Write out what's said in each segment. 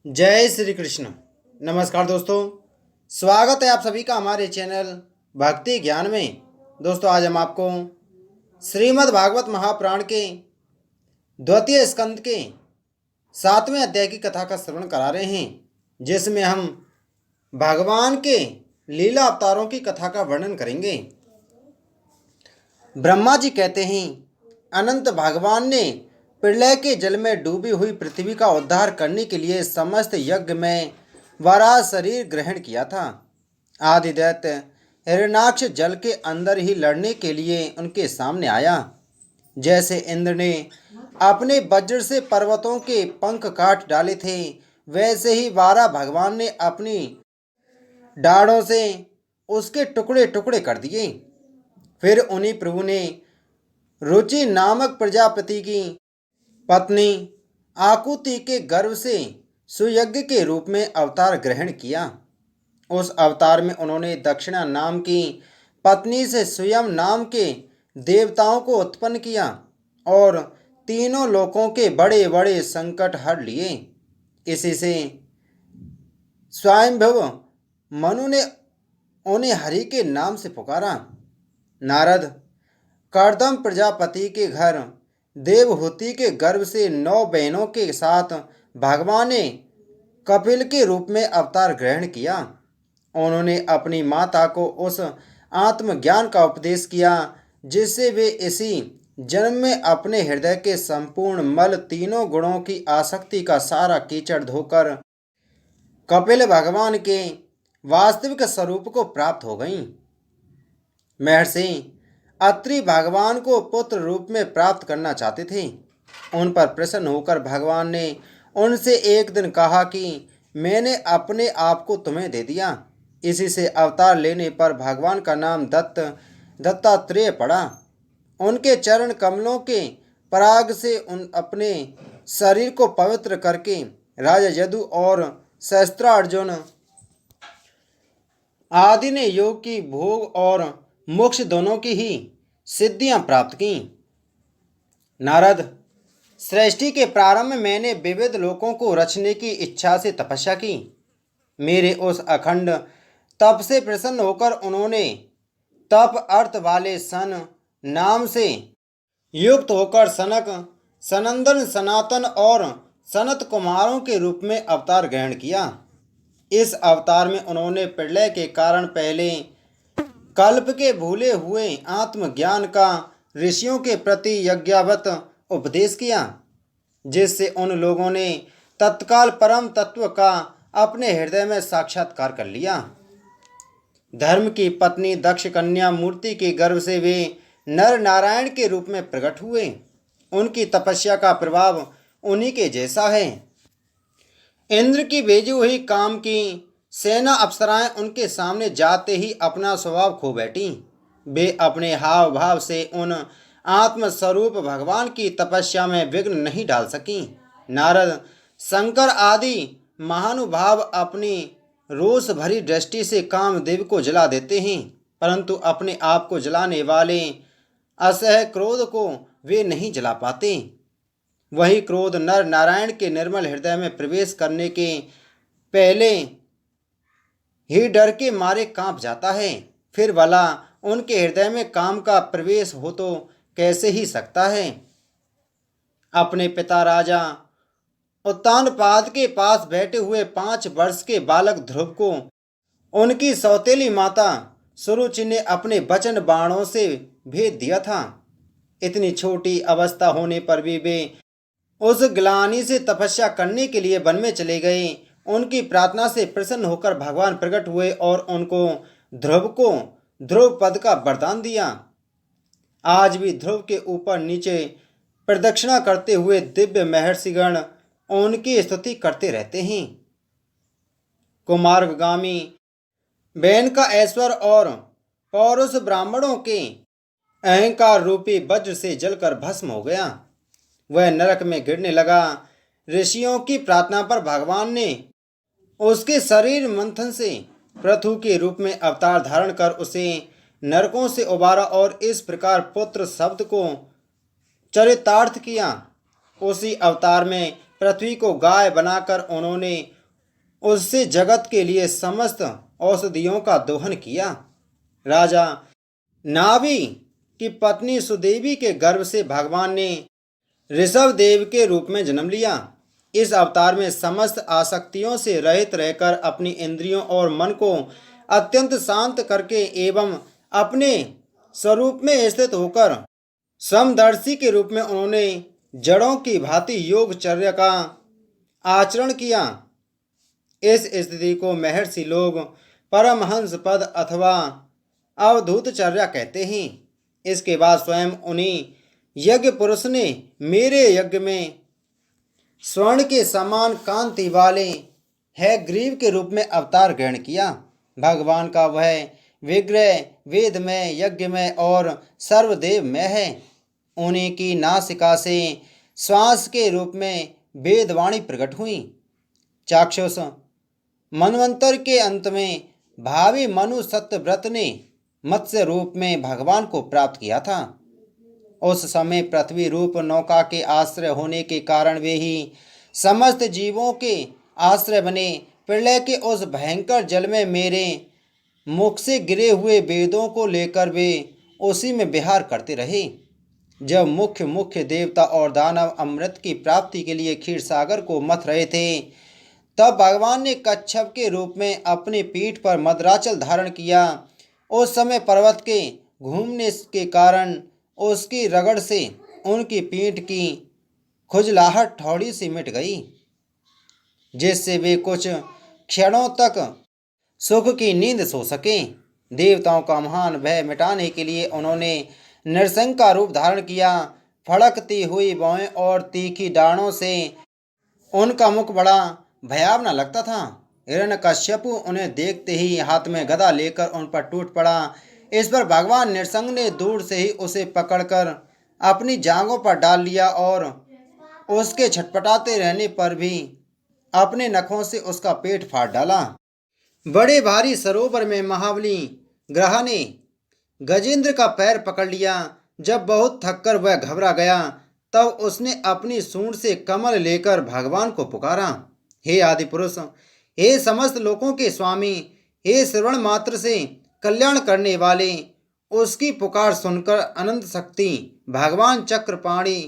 जय श्री कृष्ण। नमस्कार दोस्तों, स्वागत है आप सभी का हमारे चैनल भक्ति ज्ञान में। दोस्तों, आज हम आपको श्रीमद् भागवत महापुराण के द्वितीय स्कंद के 7वें अध्याय की कथा का श्रवण करा रहे हैं, जिसमें हम भगवान के लीला अवतारों की कथा का वर्णन करेंगे। ब्रह्मा जी कहते हैं, अनंत भगवान ने प्रलय के जल में डूबी हुई पृथ्वी का उद्धार करने के लिए समस्त यज्ञ में वराह शरीर ग्रहण किया था। आदिदैत्य हिरण्याक्ष जल के अंदर ही लड़ने के लिए उनके सामने आया। जैसे इंद्र ने अपने वज्र से पर्वतों के पंख काट डाले थे, वैसे ही वारा भगवान ने अपनी डाढ़ों से उसके टुकड़े टुकड़े कर दिए। फिर उन्हीं प्रभु ने रुचि नामक प्रजापति की पत्नी आकुति के गर्भ से सुयज्ञ के रूप में अवतार ग्रहण किया। उस अवतार में उन्होंने दक्षिणा नाम की पत्नी से स्वयं नाम के देवताओं को उत्पन्न किया और तीनों लोकों के बड़े बड़े संकट हर लिए। इसी से स्वयंभव मनु ने उन्हें हरि के नाम से पुकारा। नारद कर्दम प्रजापति के घर देवहूति के गर्भ से 9 बहनों के साथ भगवान ने कपिल के रूप में अवतार ग्रहण किया। उन्होंने अपनी माता को उस आत्मज्ञान का उपदेश किया जिससे वे इसी जन्म में अपने हृदय के संपूर्ण मल तीनों गुणों की आसक्ति का सारा कीचड़ धोकर कपिल भगवान के वास्तविक स्वरूप को प्राप्त हो गईं। महर्षि अत्रि भगवान को पुत्र रूप में प्राप्त करना चाहते थे। उन पर प्रसन्न होकर भगवान ने उनसे एक दिन कहा कि मैंने अपने आप को तुम्हें दे दिया। इसी से अवतार लेने पर भगवान का नाम दत्तात्रेय पड़ा। उनके चरण कमलों के पराग से अपने शरीर को पवित्र करके राजा यदु और सहस्त्रार्जुन आदि ने योग की भोग और मोक्ष दोनों की ही सिद्धियां प्राप्त की। नारद, सृष्टि के प्रारंभ में मैंने विविध लोकों को रचने की इच्छा से तपस्या की। मेरे उस अखंड तप से प्रसन्न होकर उन्होंने तप अर्थ वाले सन नाम से युक्त होकर सनक, सनंदन, सनातन और सनत कुमारों के रूप में अवतार ग्रहण किया। इस अवतार में उन्होंने प्रलय के कारण पहले कल्प के भूले हुए आत्मज्ञान का ऋषियों के प्रति यज्ञावत उपदेश किया, जिससे उन लोगों ने तत्काल परम तत्व का अपने हृदय में साक्षात्कार कर लिया। धर्म की पत्नी दक्ष कन्या मूर्ति के गर्भ से वे नर नारायण के रूप में प्रकट हुए। उनकी तपस्या का प्रभाव उन्हीं के जैसा है। इंद्र की भेजी हुई काम की सेना अप्सराएं उनके सामने जाते ही अपना स्वभाव खो बैठी। वे अपने हाव भाव से उन आत्मस्वरूप भगवान की तपस्या में विघ्न नहीं डाल सकी। नारद, शंकर आदि महानुभाव अपनी रोष भरी दृष्टि से कामदेव को जला देते हैं, परंतु अपने आप को जलाने वाले असह क्रोध को वे नहीं जला पाते। वही क्रोध नर नारायण के निर्मल हृदय में प्रवेश करने के पहले ही डर के मारे कांप जाता है। फिर भला उनके हृदय में काम का प्रवेश हो तो कैसे ही सकता है। अपने पिता राजा उत्तानपाद के पास बैठे हुए 5 वर्ष के बालक ध्रुव को उनकी सौतेली माता सुरुचि ने अपने वचन बाणों से भेद दिया था। इतनी छोटी अवस्था होने पर भी वे उस ग्लानि से तपस्या करने के लिए वन में चले गए। उनकी प्रार्थना से प्रसन्न होकर भगवान प्रकट हुए और उनको ध्रुव पद का वरदान दिया। आज भी ध्रुव के ऊपर नीचे प्रदक्षिणा करते हुए दिव्य महर्षिगण उनकी स्तुति करते रहते हैं। कुमारगामी बैन का ऐश्वर्य और पौरुष ब्राह्मणों के अहंकार रूपी वज्र से जलकर भस्म हो गया। वह नरक में गिरने लगा। ऋषियों की प्रार्थना पर भगवान ने उसके शरीर मंथन से पृथु के रूप में अवतार धारण कर उसे नरकों से उबारा और इस प्रकार पुत्र शब्द को चरितार्थ किया। उसी अवतार में पृथ्वी को गाय बनाकर उन्होंने उससे जगत के लिए समस्त औषधियों का दोहन किया। राजा नाभि की पत्नी सुदेवी के गर्भ से भगवान ने ऋषभ देव के रूप में जन्म लिया। इस अवतार में समस्त आसक्तियों से रहित रहकर अपनी इंद्रियों और मन को अत्यंत शांत करके एवं अपने स्वरूप में स्थित होकर समदर्शी के रूप में उन्होंने जड़ों की भांति योगचर्या का आचरण किया। इस स्थिति को महर्षि लोग परमहंस पद अथवा अवधूतचर्या कहते हैं। इसके बाद स्वयं उन्हीं यज्ञ पुरुष ने मेरे यज्ञ में स्वर्ण के समान कांति वाले है ग्रीव के रूप में अवतार ग्रहण किया। भगवान का वह विग्रह वेदमय, यज्ञमय और सर्वदेवमय है। उन्हीं की नासिका से श्वास के रूप में वेदवाणी प्रकट हुई। चाक्षुष मनवंतर के अंत में भावी मनु सत्यव्रत ने मत्स्य रूप में भगवान को प्राप्त किया था। उस समय पृथ्वी रूप नौका के आश्रय होने के कारण वे ही समस्त जीवों के आश्रय बने। प्रलय के उस भयंकर जल में मेरे मुख से गिरे हुए वेदों को लेकर वे उसी में विहार करते रहे। जब मुख्य मुख्य देवता और दानव अमृत की प्राप्ति के लिए क्षीर सागर को मथ रहे थे, तब भगवान ने कच्छप के रूप में अपनी पीठ पर मदराचल धारण किया। उस समय पर्वत के घूमने के कारण उसकी रगड़ से उनकी पीठ की खुजलाहट थोड़ी सी मिट गई, जिससे वे कुछ क्षणों तक सुख की नींद सो सकें। देवताओं का महान भय मिटाने के लिए उन्होंने नरसिंह का रूप धारण किया। फड़कती हुई भौहें और तीखी डाढ़ों से उनका मुख बड़ा भयावना लगता था। हिरण्यकश्यप उन्हें देखते ही हाथ में गदा लेकर उन पर टूट पड़ा। इस पर भगवान नृसिंह ने दूर से ही उसे पकड़कर अपनी जांघों पर डाल लिया और उसके छटपटाते रहने पर भी अपने नखों से उसका पेट फाड़ डाला। बड़े भारी सरोवर में महाबली ग्रह ने गजेंद्र का पैर पकड़ लिया। जब बहुत थककर वह घबरा गया, तब उसने अपनी सूंड से कमल लेकर भगवान को पुकारा, हे आदि पुरुष, हे समस्त लोकों के स्वामी, हे श्रवण मात्र से कल्याण करने वाले। उसकी पुकार सुनकर अनंत शक्ति भगवान चक्रपाणी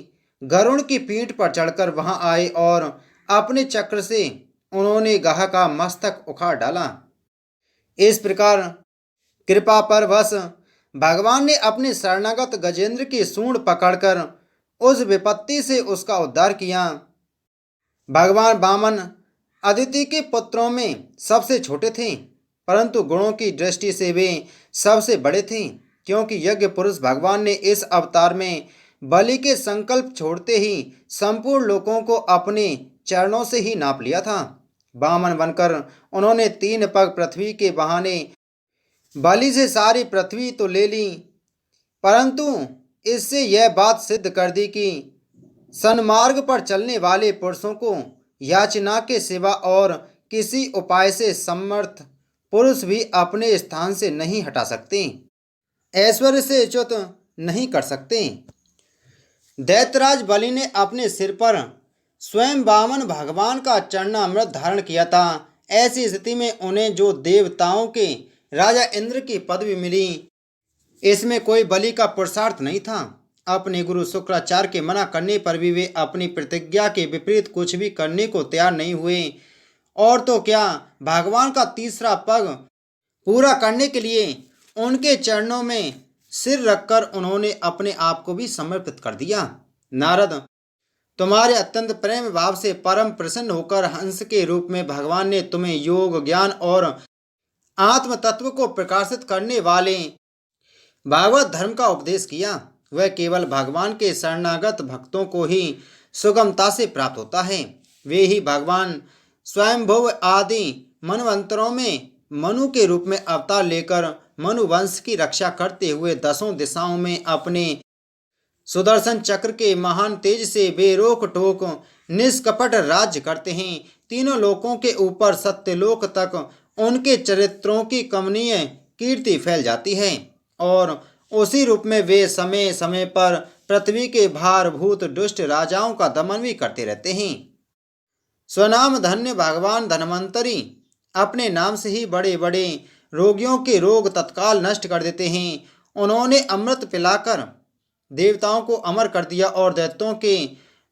गरुड़ की पीठ पर चढ़कर वहां आए और अपने चक्र से उन्होंने गाह का मस्तक उखाड़ डाला। इस प्रकार कृपा परवश भगवान ने अपने शरणागत गजेंद्र की सूंड पकड़कर उस विपत्ति से उसका उद्धार किया। भगवान वामन अदिति के पुत्रों में सबसे छोटे थे, परंतु गुणों की दृष्टि से वे सबसे बड़े थे, क्योंकि यज्ञ पुरुष भगवान ने इस अवतार में बलि के संकल्प छोड़ते ही संपूर्ण लोकों को अपने चरणों से ही नाप लिया था। वामन बनकर उन्होंने 3 पग पृथ्वी के बहाने बलि से सारी पृथ्वी तो ले ली, परंतु इससे यह बात सिद्ध कर दी कि सन्मार्ग पर चलने वाले पुरुषों को याचना के सिवा और किसी उपाय से समर्थ पुरुष भी अपने स्थान से नहीं हटा सकते, ऐश्वर्य से च्युत नहीं कर सकते। दैत्यराज बलि ने अपने सिर पर स्वयं वामन भगवान का चरणामृत धारण किया था। ऐसी स्थिति में उन्हें जो देवताओं के राजा इंद्र की पदवी मिली, इसमें कोई बलि का पुरुषार्थ नहीं था। अपने गुरु शुक्राचार्य के मना करने पर भी वे अपनी प्रतिज्ञा के विपरीत कुछ भी करने को तैयार नहीं हुए, और तो क्या, भगवान का तीसरा पग पूरा करने के लिए उनके चरणों में सिर रखकर उन्होंने अपने आप को भी समर्पित कर दिया। नारद, तुम्हारे अत्यंत प्रेम भाव से परम प्रसन्न होकर हंस के रूप में भगवान ने तुम्हें योग, ज्ञान और आत्म तत्व को प्रकाशित करने वाले भागवत धर्म का उपदेश किया। वह केवल भगवान के शरणागत भक्तों को ही सुगमता से प्राप्त होता है। वे ही भगवान स्वयंभुव आदि मनवंतरों में मनु के रूप में अवतार लेकर मनु वंश की रक्षा करते हुए 10 दिशाओं में अपने सुदर्शन चक्र के महान तेज से बेरोक टोक निष्कपट राज्य करते हैं। तीनों लोकों के ऊपर सत्यलोक तक उनके चरित्रों की कमनीय कीर्ति फैल जाती है, और उसी रूप में वे समय समय पर पृथ्वी के भारभूत दुष्ट राजाओं का दमन भी करते रहते हैं। स्वनाम धन्य भगवान धन्वंतरी अपने नाम से ही बड़े बड़े रोगियों के रोग तत्काल नष्ट कर देते हैं। उन्होंने अमृत पिलाकर देवताओं को अमर कर दिया और दैत्यों के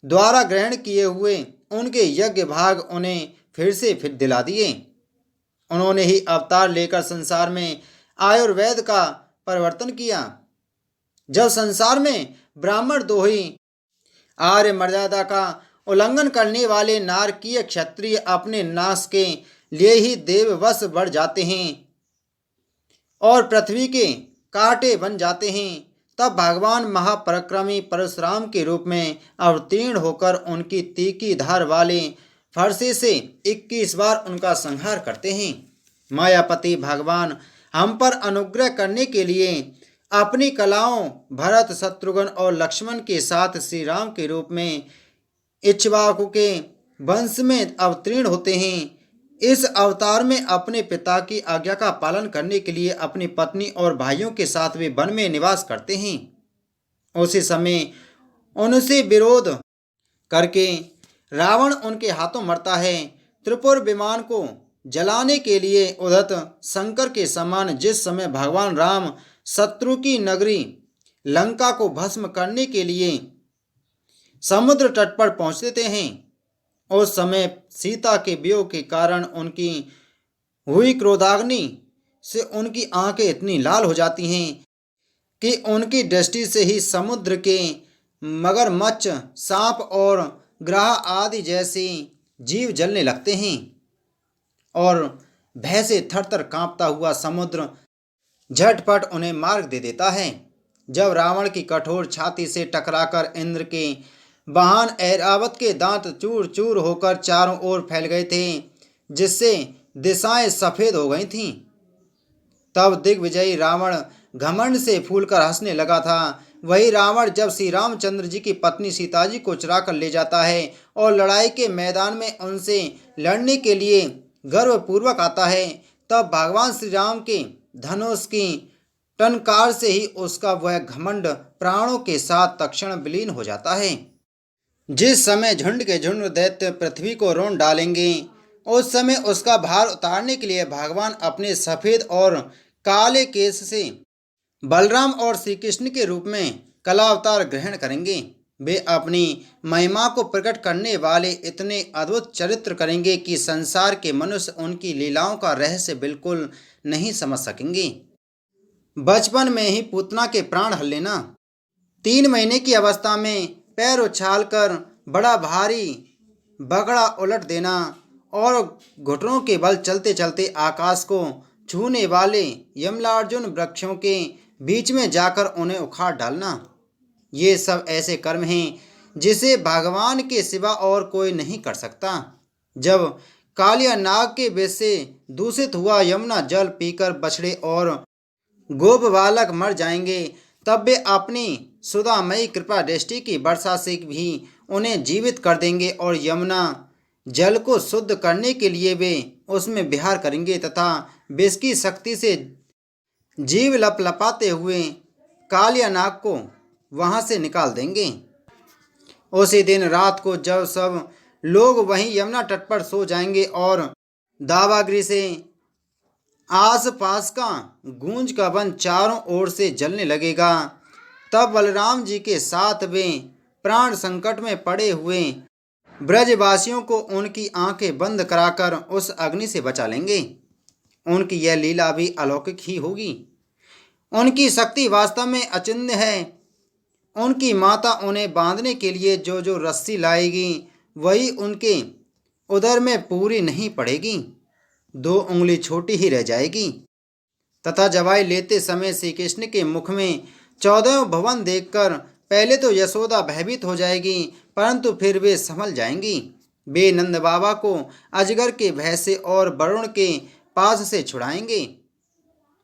द्वारा ग्रहण किए हुए उनके यज्ञ भाग उन्हें फिर दिला दिए। उन्होंने ही अवतार लेकर संसार में आयुर्वेद का परिवर्तन किया। जब संसार में ब्राह्मण दोही आर्य मर्यादा का उल्लंघन करने वाले नारकीय क्षत्रिय अपने नाश के लिए ही देववश बढ़ जाते हैं और पृथ्वी के कांटे बन जाते हैं, तब भगवान महापराक्रमी परशुराम के रूप में अवतीर्ण होकर उनकी तीखी धार वाले फरसे से 21 बार उनका संहार करते हैं। मायापति भगवान हम पर अनुग्रह करने के लिए अपनी कलाओं भरत शत्रुघ्न और लक्ष्मण के साथ श्री राम के रूप में इक्ष्वाकु के वंश में अवतीर्ण होते हैं। इस अवतार में अपने पिता की आज्ञा का पालन करने के लिए अपनी पत्नी और भाइयों के साथ वे वन में निवास करते हैं। उसी समय उनसे विरोध करके रावण उनके हाथों मरता है। त्रिपुर विमान को जलाने के लिए उद्धत शंकर के समान जिस समय भगवान राम शत्रु की नगरी लंका को भस्म करने के लिए समुद्र तट पर पहुंचते हैं, उस समय सीता के वियोग के कारण उनकी हुई क्रोधाग्नि से उनकी आंखें इतनी लाल हो जाती हैं कि उनकी दृष्टि से ही समुद्र के मगरमच्छ, सांप और ग्राह आदि जैसे जीव जलने लगते हैं और भय से थरथर कांपता हुआ समुद्र झटपट उन्हें मार्ग दे देता है। जब रावण की कठोर छाती से टकराकर इंद्र के वाहन ऐरावत के दांत चूर चूर होकर चारों ओर फैल गए थे, जिससे दिशाएं सफ़ेद हो गई थीं, तब दिग्विजयी रावण घमंड से फूलकर हंसने लगा था। वही रावण जब श्री रामचंद्र जी की पत्नी सीता जी को चुरा कर ले जाता है और लड़ाई के मैदान में उनसे लड़ने के लिए गर्वपूर्वक आता है, तब भगवान श्री राम के धनुष की टंकार से ही उसका वह घमंड प्राणों के साथ तत्क्षण विलीन हो जाता है। जिस समय झुंड के झुंड दैत्य पृथ्वी को रोन डालेंगे, उस समय उसका भार उतारने के लिए भगवान अपने सफ़ेद और काले केश से बलराम और श्री कृष्ण के रूप में कला अवतार ग्रहण करेंगे। वे अपनी महिमा को प्रकट करने वाले इतने अद्भुत चरित्र करेंगे कि संसार के मनुष्य उनकी लीलाओं का रहस्य बिल्कुल नहीं समझ सकेंगे। बचपन में ही पूतना के प्राण हल लेना, 3 महीने की अवस्था में पैर उछालकर बड़ा भारी बगड़ा उलट देना और घुटनों के बल चलते चलते आकाश को छूने वाले यमलार्जुन वृक्षों के बीच में जाकर उन्हें उखाड़ डालना, ये सब ऐसे कर्म हैं जिसे भगवान के सिवा और कोई नहीं कर सकता। जब कालिया नाग के विष से दूषित हुआ यमुना जल पीकर बछड़े और गोप बालक मर जाएंगे, तब वे अपनी सुधामयी कृपा दृष्टि की वर्षा से भी उन्हें जीवित कर देंगे और यमुना जल को शुद्ध करने के लिए वे उसमें विहार करेंगे तथा विष की शक्ति से जीव लपलपाते हुए कालिया नाग को वहां से निकाल देंगे। उसी दिन रात को जब सब लोग वहीं यमुना तट पर सो जाएंगे और दावाग्री से आसपास का गूंज का वन चारों ओर से जलने लगेगा, तब बलराम जी के साथ वे प्राण संकट में पड़े हुए ब्रजवासियों को उनकी आंखें बंद कराकर उस अग्नि से बचा लेंगे। उनकी यह लीला भी अलौकिक ही होगी। उनकी शक्ति वास्तव में अचिन्त्य है। उनकी माता उन्हें बांधने के लिए जो जो रस्सी लाएगी, वही उनके उदर में पूरी नहीं पड़ेगी, 2 उंगली छोटी ही रह जाएगी। तथा जवाई लेते समय श्री कृष्ण के मुख में 14 भवन देखकर पहले तो यशोदा भयभीत हो जाएगी, परंतु फिर वे संभल जाएंगी। वे नंद बाबा को अजगर के भय से और वरुण के पास से छुड़ाएंगे।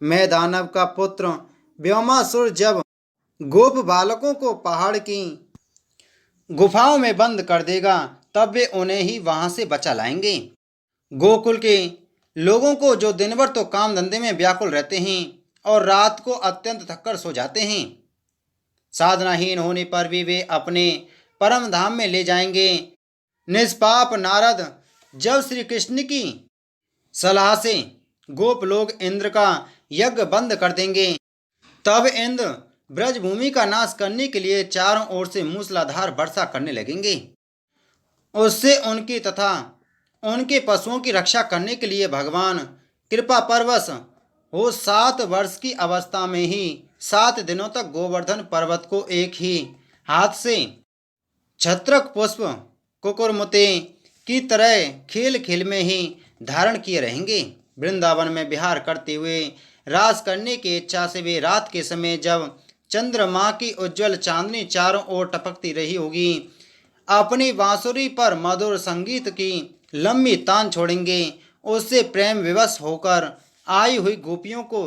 मैं दानव का पुत्र व्योमासुर जब गोप बालकों को पहाड़ की गुफाओं में बंद कर देगा, तब वे उन्हें ही वहां से बचा लाएंगे। गोकुल के लोगों को जो दिन भर तो काम धंधे में व्याकुल रहते हैं और रात को अत्यंत थककर सो जाते हैं, साधनाहीन होने पर भी वे अपने परम धाम में ले जाएंगे। निष्पाप नारद जब श्री कृष्ण की सलाह से गोप लोग इंद्र का यज्ञ बंद कर देंगे, तब इंद्र ब्रजभूमि का नाश करने के लिए चारों ओर से मूसलाधार वर्षा करने लगेंगे। उससे उनकी तथा उनके पशुओं की रक्षा करने के लिए भगवान कृपा परवश हो 7 वर्ष की अवस्था में ही 7 दिनों तक गोवर्धन पर्वत को एक ही हाथ से छत्रक पुष्प कुकुरमुते की तरह खेल खेल में ही धारण किए रहेंगे। वृंदावन में विहार करते हुए रास करने की इच्छा से वे रात के समय, जब चंद्रमा की उज्जवल चांदनी चारों ओर टपकती रही होगी, अपनी बांसुरी पर मधुर संगीत की लंबी तान छोड़ेंगे। उससे प्रेम विवश होकर आई हुई गोपियों को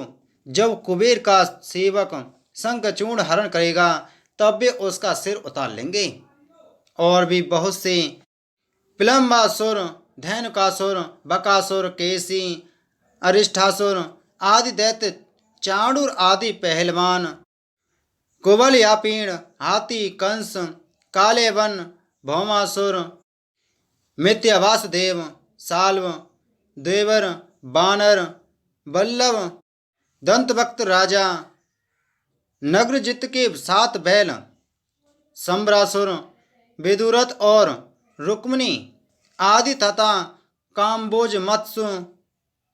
जब कुबेर का सेवक शंखचूर्ण हरण करेगा, तब वे उसका सिर उतार लेंगे। और भी बहुत से पिलंबासुर, धैनुकासुर, बकासुर, केसी, अरिष्ठासुर आदि दैत्य, चाणूर आदि पहलवान, कुबलयापीण, हाथी, कंस, कालेवन, भौमासुर, मिथ्यावासुदेव, साल्व, देवर, बानर, बल्लभ, दंतभक्त राजा, नग्रजित के 7 बैल, संबरासुर, विदुरथ और रुक्मिणी आदि तथा काम्बोज, मत्स्य,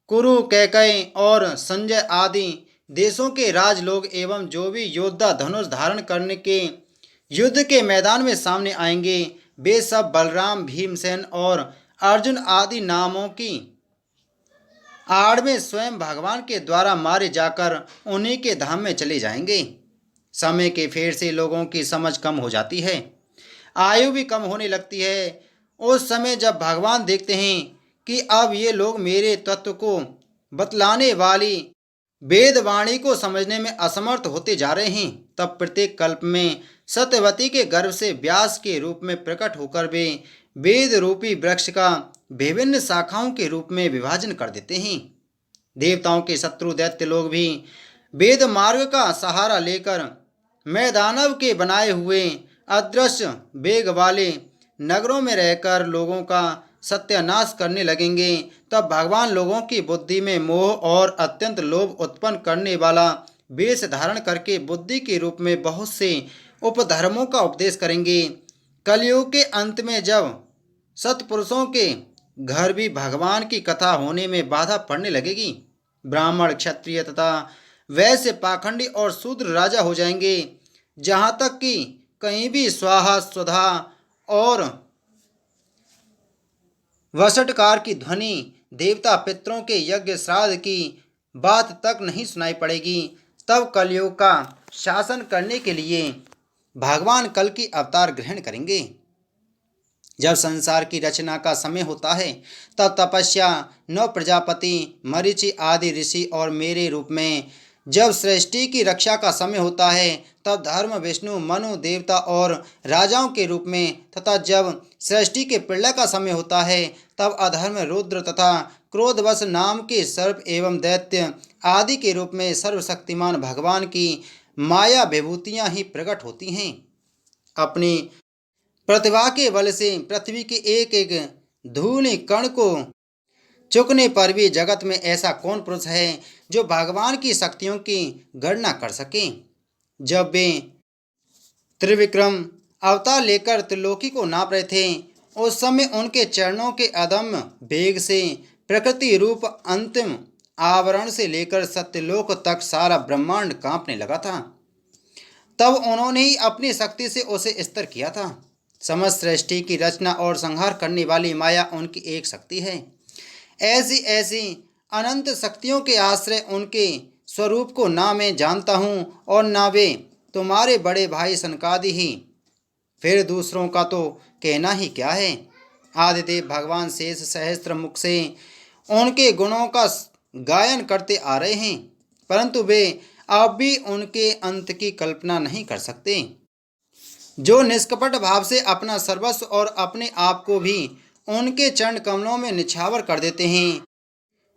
कुरु, कैकय और संजय आदि देशों के राजलोग एवं जो भी योद्धा धनुष धारण करने के युद्ध के मैदान में सामने आएंगे, वे सब बलराम, भीमसेन और अर्जुन आदि नामों की आड़ में स्वयं भगवान के द्वारा मारे जाकर उन्हीं के धाम में चले जाएंगे। समय के फेर से लोगों की समझ कम हो जाती है, आयु भी कम होने लगती है। उस समय जब भगवान देखते हैं कि अब ये लोग मेरे तत्व को बतलाने वाली वेदवाणी को समझने में असमर्थ होते जा रहे हैं, तब प्रत्येक कल्प में सत्यवती के गर्भ से व्यास के रूप में प्रकट होकर वे वेद रूपी वृक्ष का विभिन्न शाखाओं के रूप में विभाजन कर देते हैं। देवताओं के शत्रु दैत्य लोग भी वेद मार्ग का सहारा लेकर मैदानव के बनाए हुए अदृश्य वेग वाले नगरों में रहकर लोगों का सत्यानाश करने लगेंगे। तब भगवान लोगों की बुद्धि में मोह और अत्यंत लोभ उत्पन्न करने वाला वेश धारण करके बुद्धि के रूप में बहुत से उपधर्मों का उपदेश करेंगे। कलयुग के अंत में जब सत्पुरुषों के घर भी भगवान की कथा होने में बाधा पड़ने लगेगी, ब्राह्मण, क्षत्रिय तथा वैश्य पाखंडी और शूद्र राजा हो जाएंगे। जहाँ तक कि कहीं भी स्वाहा, स्वधा और वसटकार की ध्वनि देवता पितरों के यज्ञ श्राद्ध की बात तक नहीं सुनाई पड़ेगी। तब कलयुग का शासन करने के लिए भगवान कल की अवतार ग्रहण करेंगे। जब संसार की रचना का समय होता है, तब तपस्या, 9 प्रजापति, मरीचि आदि ऋषि और मेरे रूप में जब सृष्टि की रक्षा का समय होता है, तब धर्म, विष्णु, मनु देवता और राजाओं के रूप में, तथा जब सृष्टि के प्रलय का समय होता है, तब अधर्म, रुद्र तथा क्रोधवश नाम के सर्प एवं दैत्य आदि के रूप में सर्वशक्तिमान भगवान की माया विभूतियाँ ही प्रकट होती हैं। अपनी प्रतिभा के बल से पृथ्वी के एक एक धूलि कण को चुकने पर भी जगत में ऐसा कौन पुरुष है जो भगवान की शक्तियों की गणना कर सके। जब वे त्रिविक्रम अवतार लेकर त्रिलोकी को नाप रहे थे, उस समय उनके चरणों के अदम्य वेग से प्रकृति रूप अंतिम आवरण से लेकर सत्यलोक तक सारा ब्रह्मांड कांपने लगा था। तब उन्होंने ही अपनी शक्ति से उसे स्थिर किया था। समस्त सृष्टि की रचना और संहार करने वाली माया उनकी एक शक्ति है। ऐसी ऐसी अनंत शक्तियों के आश्रय उनके स्वरूप को ना मैं जानता हूँ और ना वे तुम्हारे बड़े भाई सनकादि ही, फिर दूसरों का तो कहना ही क्या है। आदिदेव भगवान शेष सहस्त्र मुख से उनके गुणों का गायन करते आ रहे हैं, परंतु वे अब भी उनके अंत की कल्पना नहीं कर सकते। जो निष्कपट भाव से अपना सर्वस्व और अपने आप को भी उनके चरण कमलों में निछावर कर देते हैं,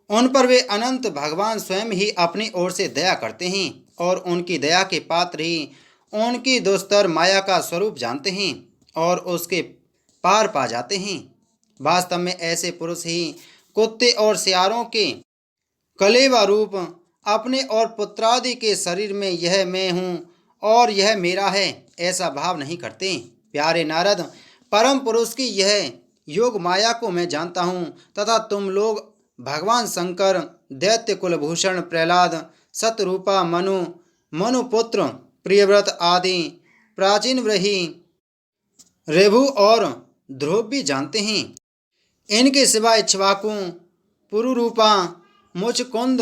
उन पर वे अनंत भगवान स्वयं ही अपनी ओर से दया करते हैं और उनकी दया के पात्र ही उनकी दुस्तर माया का स्वरूप जानते हैं और उसके पार पा जाते हैं। वास्तव में ऐसे पुरुष ही कुत्ते और सियारों के कलेवा रूप अपने और पुत्रादि के शरीर में यह मैं हूँ और यह मेरा है ऐसा भाव नहीं करते। प्यारे नारद, परम पुरुष की यह योग माया को मैं जानता हूँ तथा तुम लोग भगवान शंकर, दैत्य कुलभूषण प्रहलाद, सतरूपा मनु, मनुपुत्र प्रियव्रत आदि प्राचीन व्रही रेभु और ध्रुव भी जानते हैं। इनके सिवा इक्ष्वाकु, पुरुरूपा, मुचकुंद,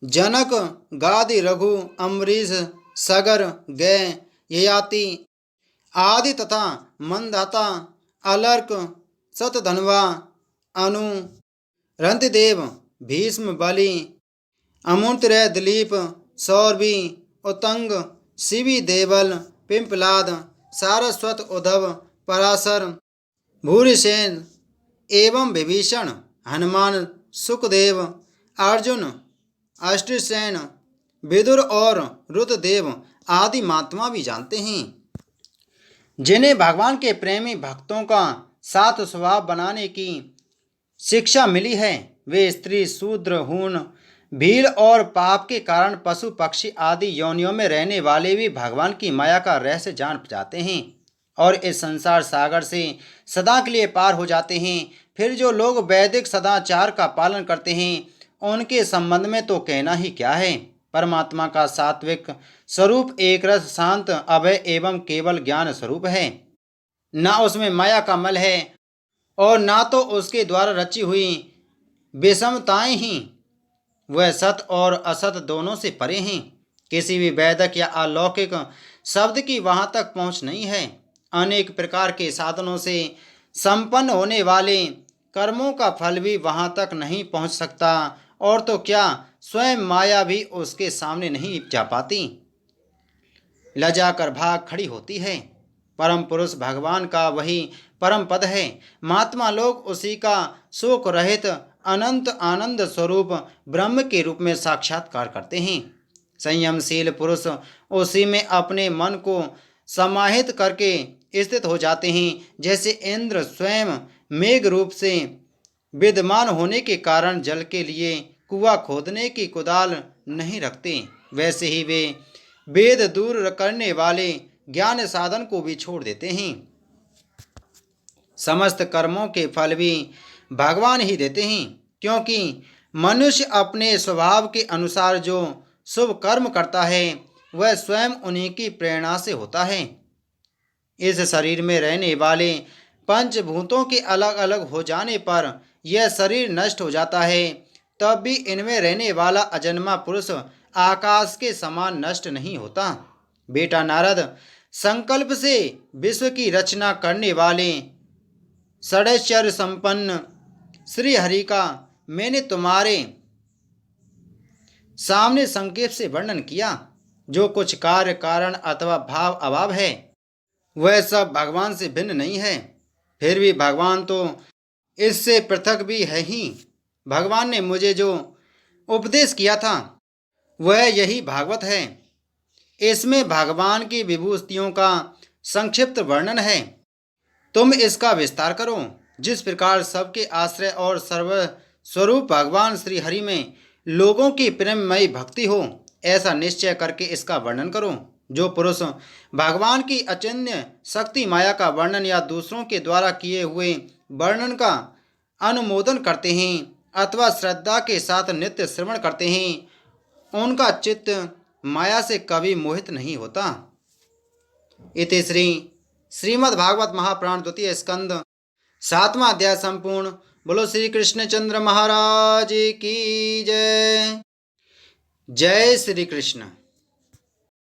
जनक, गादि, रघु, अम्बरीश, सगर, गय, ययाति आदि तथा मंदाता, अलर्क, शतधन्वा, अनु, रंतिदेव, भीष्म, बलि, अमुत्रय, दिलीप, सौरभि, उत्तंग, शिवी, देवल, पिंपलाद, सारस्वत, उद्धव, पराशर, भूरिसेन एवं विभीषण, हनुमान, सुखदेव, अर्जुन, अष्टसेन, विदुर और रुद्रदेव आदि महात्मा भी जानते हैं। जिन्हें भगवान के प्रेमी भक्तों का सात स्वभाव बनाने की शिक्षा मिली है, वे स्त्री, शूद्र, हूण, भील और पाप के कारण पशु पक्षी आदि योनियों में रहने वाले भी भगवान की माया का रहस्य जान जाते हैं और इस संसार सागर से सदा के लिए पार हो जाते हैं। फिर जो लोग वैदिक सदाचार का पालन करते हैं, उनके संबंध में तो कहना ही क्या है। परमात्मा का सात्विक स्वरूप एक रस, शांत, अभय एवं केवल ज्ञान स्वरूप है। ना उसमें माया का मल है और ना तो उसके द्वारा रची हुई विषमताएं ही। वह सत और असत दोनों से परे हैं। किसी भी वैदिक या अलौकिक शब्द की वहाँ तक पहुँच नहीं है। अनेक प्रकार के साधनों से संपन्न होने वाले कर्मों का फल भी वहाँ तक नहीं पहुँच सकता, और तो क्या स्वयं माया भी उसके सामने नहीं जा पाती, लजा कर भाग खड़ी होती है। परम पुरुष भगवान का वही परम पद है। महात्मा लोग उसी का शोक रहित अनंत आनंद स्वरूप ब्रह्म के रूप में साक्षात्कार करते हैं। संयमशील पुरुष उसी में अपने मन को समाहित करके स्थित हो जाते हैं। जैसे इंद्र स्वयं मेघ रूप से विद्यमान होने के कारण जल के लिए कुआं खोदने की कुदाल नहीं रखते, वैसे ही वे वेद दूर करने वाले ज्ञान साधन को भी छोड़ देते हैं। समस्त कर्मों के फल भी भगवान ही देते हैं, क्योंकि मनुष्य अपने स्वभाव के अनुसार जो शुभ कर्म करता है वह स्वयं उन्हीं की प्रेरणा से होता है। इस शरीर में रहने वाले पंचभूतों के अलग अलग हो जाने पर यह शरीर नष्ट हो जाता है, तब भी इनमें रहने वाला अजन्मा पुरुष आकाश के समान नष्ट नहीं होता। बेटा नारद, संकल्प से विश्व की रचना करने वाले षडैश्वर्य संपन्न श्री हरि का मैंने तुम्हारे सामने संक्षेप से वर्णन किया। जो कुछ कार्य कारण अथवा भाव अभाव है वह सब भगवान से भिन्न नहीं है। फिर भी भगवान तो इससे पृथक भी है ही। भगवान ने मुझे जो उपदेश किया था वह यही भागवत है। इसमें भगवान की विभूतियों का संक्षिप्त वर्णन है। तुम इसका विस्तार करो। जिस प्रकार सबके आश्रय और सर्वस्वरूप भगवान श्री हरि में लोगों की प्रेममयी भक्ति हो, ऐसा निश्चय करके इसका वर्णन करो। जो पुरुष भगवान की अचिन्त्य शक्ति माया का वर्णन या दूसरों के द्वारा किए हुए वर्णन का अनुमोदन करते हैं अथवा श्रद्धा के साथ नित्य श्रवण करते हैं, उनका चित्त माया से कभी मोहित नहीं होता। इति श्रीमद्भागवत महापुराण द्वितीय स्कंद 7वां अध्याय संपूर्ण। बोलो श्री कृष्णचंद्र महाराज की जय। जय श्री कृष्ण।